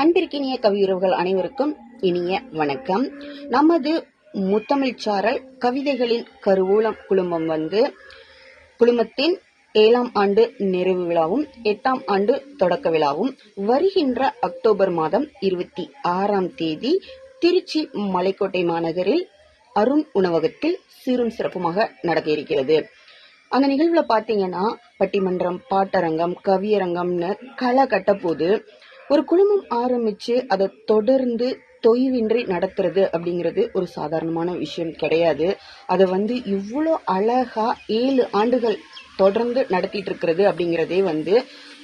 அன்பிற்கினிய கவியுறவுகள் அனைவருக்கும் இனிய வணக்கம். நமது முத்தமிழ்ச்சாரல் கவிதைகளின் கருவூலம் குழுமத்தின் 7ஆம் ஆண்டு நிறைவு விழாவும் 8ஆம் ஆண்டு தொடக்க விழாவும் வருகின்ற அக்டோபர் மாதம் 26ஆம் தேதி திருச்சி மலைக்கோட்டை மாநகரில் அருண் உணவகத்தில் சீரும் சிறப்புமாக நடக்க இருக்கிறது. அந்த நிகழ்வுல பாத்தீங்கன்னா பட்டிமன்றம், பாட்டரங்கம், கவியரங்கம்னு களை கட்ட போது ஒரு குழுமம் ஆரம்பிச்சு அதை தொடர்ந்து தொய்வின்றி நடத்துறது அப்படிங்கிறது ஒரு சாதாரணமான விஷயம் கிடையாது. அதை இவ்வளோ அழகா 7 ஆண்டுகள் தொடர்ந்து நடத்திட்டு இருக்கிறது அப்படிங்கிறதே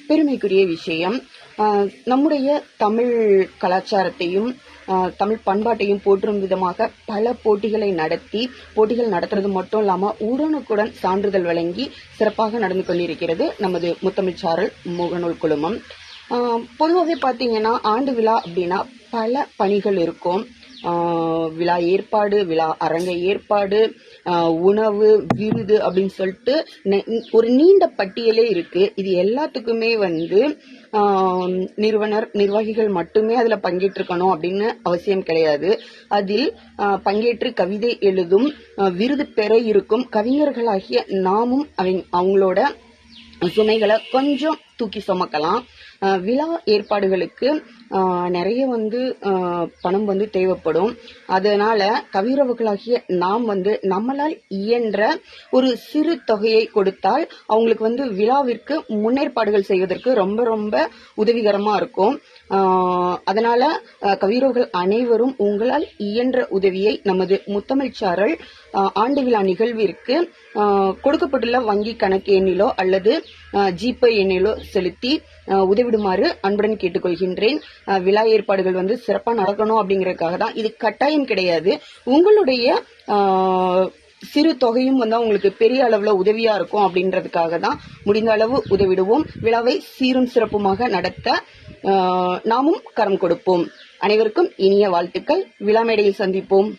பெருமைக்குரிய விஷயம். நம்முடைய தமிழ் கலாச்சாரத்தையும் தமிழ் பண்பாட்டையும் போற்றும் விதமாக பல போட்டிகள் நடத்துறது மட்டும் இல்லாம உடனுக்குடன் சான்றிதழ் வழங்கி சிறப்பாக நடந்து கொண்டிருக்கிறது நமது முத்தமிழ்ச்சாரல் முகநூல் குழுமம். பொதுவாகவே பார்த்தீங்கன்னா ஆண்டு விழா அப்படின்னா பல பணிகள் இருக்கும். விழா ஏற்பாடு, விழா அரங்க ஏற்பாடு, உணவு, விருது அப்படின்னு சொல்லிட்டு ஒரு நீண்ட பட்டியலே இருக்கு. இது எல்லாத்துக்குமே நிர்வாகிகள் மட்டுமே அதுல பங்கேற்றிருக்கணும் அப்படின்னு அவசியம் கிடையாது. அதில் பங்கேற்று கவிதை எழுதும், விருது பெற இருக்கும் கவிஞர்களாகிய நாமும் அவங்களோட சுமைகளை கொஞ்சம் தூக்கி சுமக்கலாம். விழா ஏற்பாடுகளுக்கு நிறைய பணம் தேவைப்படும். அதனால கவியுறவுகளாகிய நாம் நம்மளால் இயன்ற ஒரு சிறு தொகையை கொடுத்தால் அவங்களுக்கு விழாவிற்கு முன்னேற்பாடுகள் செய்வதற்கு ரொம்ப ரொம்ப உதவிகரமா இருக்கும். அதனால கவியுறவுகள் அனைவரும் உங்களால் இயன்ற உதவியை நமது முத்தமிழ்ச்சாரல் ஆண்டு விழா நிகழ்விற்கு கொடுக்கப்பட்டுள்ள வங்கி கணக்கு எண்ணிலோ அல்லது ஜிபே எண்ணிலோ செலுத்தி உதவிடுமாறு அன்புடன் கேட்டுக்கொள்கின்றேன். விழா ஏற்பாடுகள் சிறப்பா நடக்கணும் அப்படிங்கறதுக்காக தான். இது கட்டாயம் கிடையாது. உங்களுடைய சிறு தொகையும் உங்களுக்கு பெரிய அளவுல உதவியா இருக்கும் அப்படின்றதுக்காக தான் முடிந்த அளவு உதவிடுவோம். விழாவை சீரும் சிறப்புமாக நடத்த நாமும் கரம் கொடுப்போம். அனைவருக்கும் இனிய வாழ்த்துக்கள். விழா மேடையில் சந்திப்போம்.